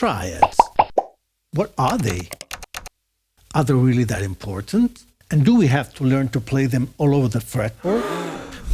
Triads. What are they? Are they really that important? And do we have to learn to play them all over the fretboard?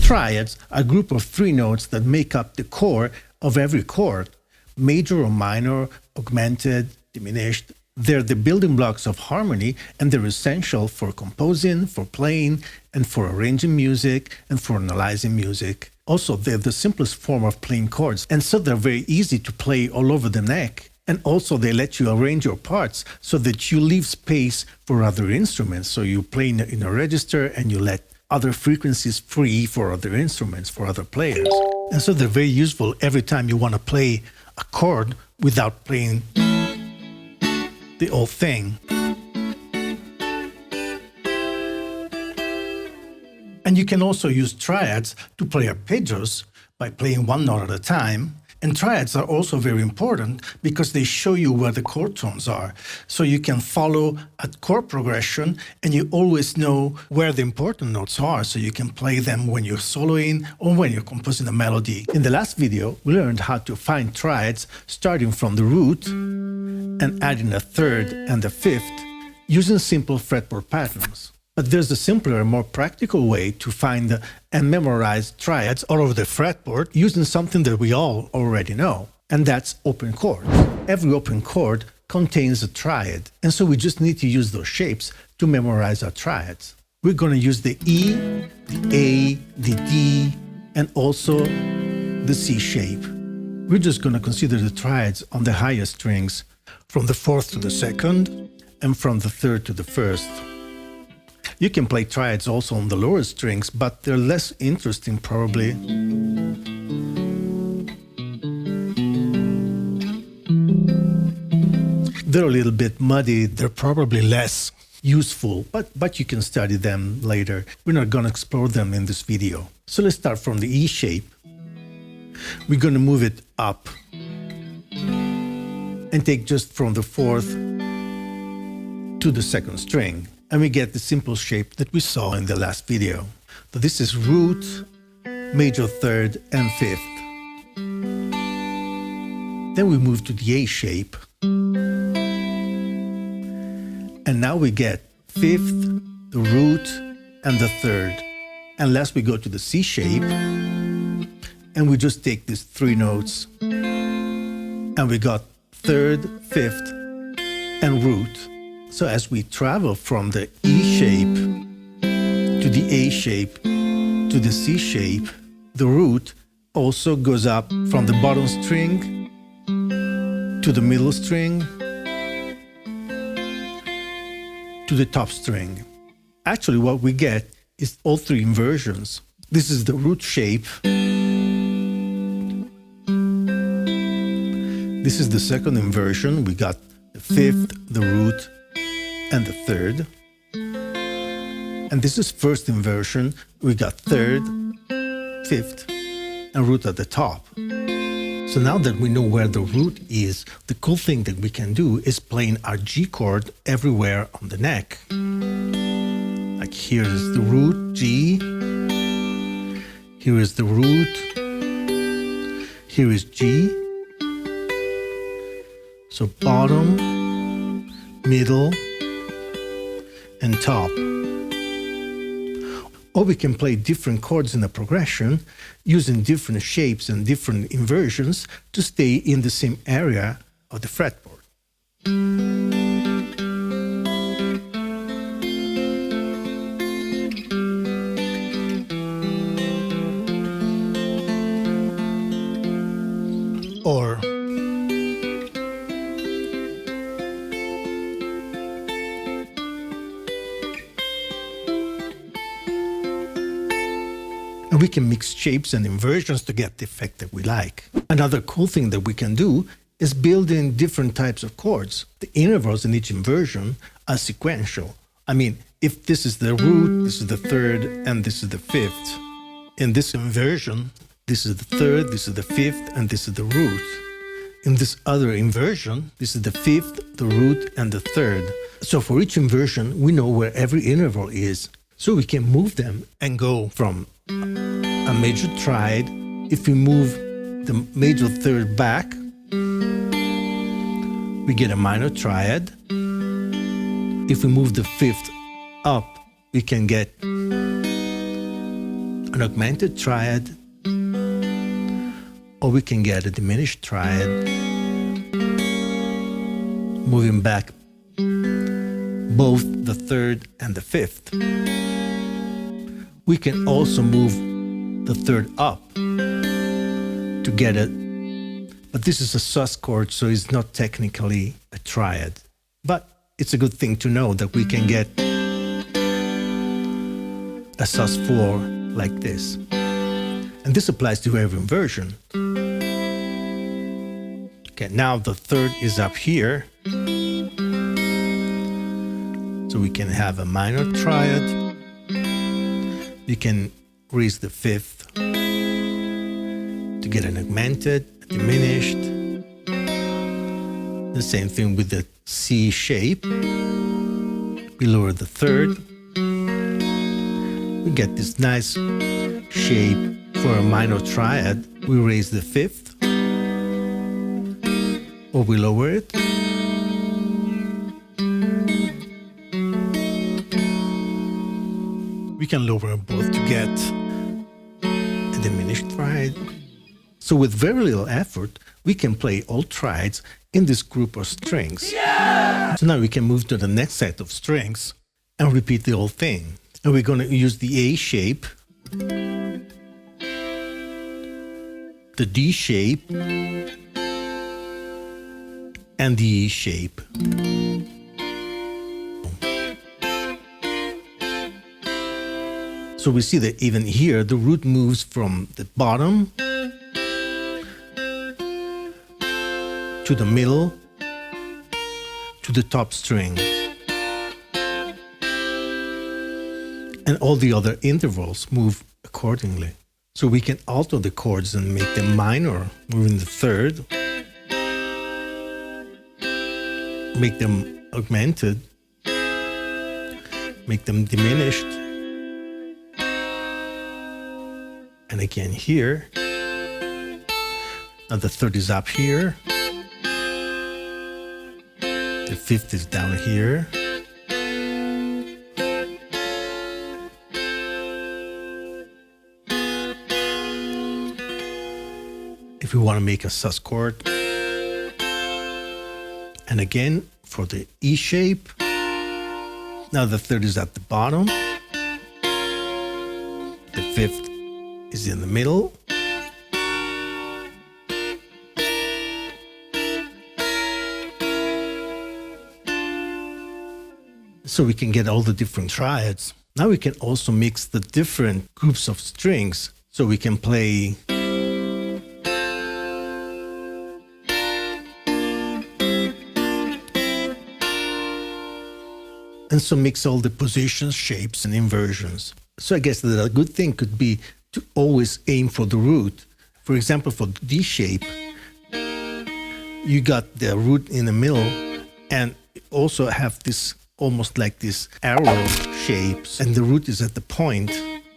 Triads are a group of 3 notes that make up the core of every chord. Major or minor, augmented, diminished. They're the building blocks of harmony, and they're essential for composing, for playing, and for arranging music, and for analyzing music. Also, they're the simplest form of playing chords, and so they're very easy to play all over the neck. And also, they let you arrange your parts so that you leave space for other instruments. So you play in a register, and you let other frequencies free for other instruments, for other players. And so they're very useful every time you want to play a chord without playing the whole thing. And you can also use triads to play arpeggios by playing one note at a time. And triads are also very important because they show you where the chord tones are. So you can follow a chord progression and you always know where the important notes are, so you can play them when you're soloing or when you're composing a melody. In the last video, we learned how to find triads starting from the root and adding a third and a fifth using simple fretboard patterns. But there's a simpler and more practical way to find and memorize triads all over the fretboard using something that we all already know, and that's open chords. Every open chord contains a triad, and so we just need to use those shapes to memorize our triads. We're going to use the E, the A, the D, and also the C shape. We're just going to consider the triads on the highest strings, from the 4th to the 2nd, and from the 3rd to the 1st. You can play triads also on the lower strings, but they're less interesting probably. They're a little bit muddy, they're probably less useful, but you can study them later. We're not going to explore them in this video. So let's start from the E shape. We're going to move it up and take just from the 4th to the 2nd string. And we get the simple shape that we saw in the last video. So this is root, major 3rd, and 5th. Then we move to the A shape. And now we get 5th, the root, and the 3rd. And last we go to the C shape. And we just take these 3 notes. And we got 3rd, 5th, and root. So as we travel from the E shape to the A shape to the C shape, the root also goes up from the bottom string to the middle string to the top string. Actually, what we get is all 3 inversions. This is the root shape. This is the 2nd inversion. We got the 5th, the root, and the 3rd. And this is 1st inversion. We got 3rd, 5th, and root at the top. So now that we know where the root is, the cool thing that we can do is playing our G chord everywhere on the neck. Like here is the root, G. Here is the root. Here is G. So bottom, middle, and top. Or we can play different chords in a progression using different shapes and different inversions to stay in the same area of the fretboard. Or and we can mix shapes and inversions to get the effect that we like. Another cool thing that we can do is build in different types of chords. The intervals in each inversion are sequential. I mean, if this is the root, this is the 3rd, and this is the 5th. In this inversion, this is the 3rd, this is the 5th, and this is the root. In this other inversion, this is the 5th, the root, and the 3rd. So for each inversion, we know where every interval is. So we can move them and go from a major triad. If we move the major 3rd back, we get a minor triad. If we move the fifth up, we can get an augmented triad, or we can get a diminished triad. Moving back both the third and the fifth. We can also move the third up to get it, but this is a sus chord, so it's not technically a triad. But it's a good thing to know that we can get a sus4 like this. And this applies to every inversion. Okay, now the third is up here. So we can have a minor triad. You can raise the fifth to get an augmented, a diminished. The same thing with the C shape. We lower the third. We get this nice shape for a minor triad. We raise the fifth, or we lower it. We can lower both to get a diminished triad. So with very little effort, we can play all triads in this group of strings. Yeah! So now we can move to the next set of strings and repeat the whole thing. And we're going to use the A shape, the D shape, and the E shape. So we see that even here, the root moves from the bottom to the middle to the top string. And all the other intervals move accordingly. So we can alter the chords and make them minor, moving the third, make them augmented, make them diminished. And again here. Now the third is up here. The fifth is down here. If we want to make a sus chord. And again, for the E shape. Now the third is at the bottom. The fifth is in the middle. So we can get all the different triads. Now we can also mix the different groups of strings. So we can play and so mix all the positions, shapes, and inversions. So I guess that a good thing could be to always aim for the root. For example, for the D shape, you got the root in the middle and also have this almost like this arrow shapes, and the root is at the point.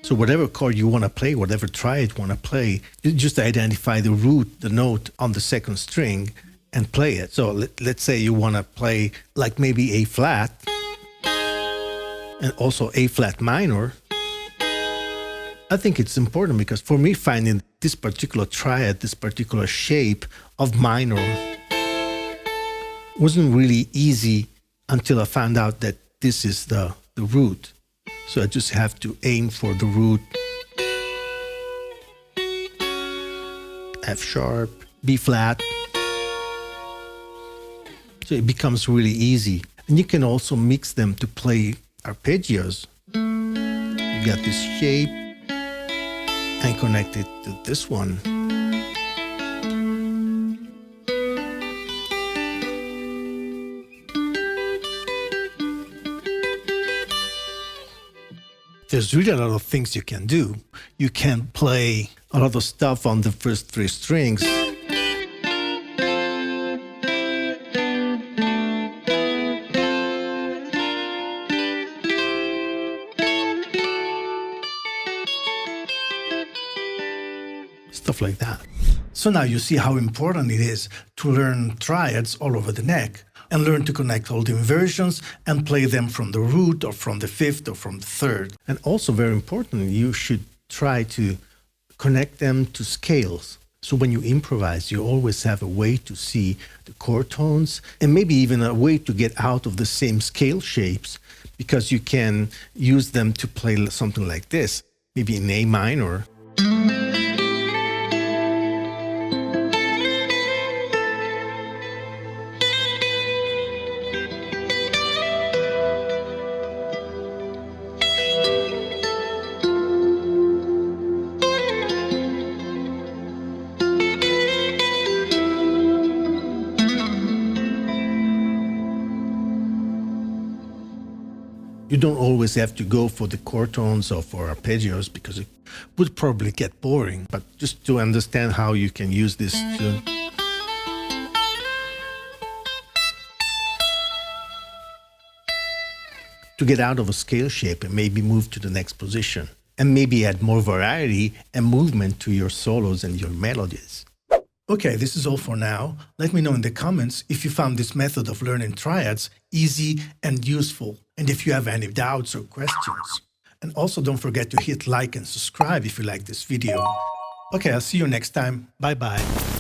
So whatever chord you want to play, whatever triad you want to play, you just identify the root, the note on the second string, and play it. So let's say you want to play like maybe A flat, and also A flat minor. I think it's important because for me, finding this particular triad, this particular shape of minor wasn't really easy until I found out that this is the root. So I just have to aim for the root. F sharp, B flat. So it becomes really easy. And you can also mix them to play arpeggios. You got this shape and connect it to this one. There's really a lot of things you can do. You can play a lot of stuff on the first three strings. Stuff like that. So now you see how important it is to learn triads all over the neck. and learn to connect all the inversions and play them from the root or from the fifth or from the third. And also very important, you should try to connect them to scales. So when you improvise, you always have a way to see the chord tones and maybe even a way to get out of the same scale shapes, because you can use them to play something like this, maybe in A minor. You don't always have to go for the chord tones or for arpeggios, because it would probably get boring, but just to understand how you can use this to get out of a scale shape and maybe move to the next position, and maybe add more variety and movement to your solos and your melodies. Okay, this is all for now. Let me know in the comments if you found this method of learning triads easy and useful, and if you have any doubts or questions. And also don't forget to hit like and subscribe if you like this video. Okay, I'll see you next time. Bye bye.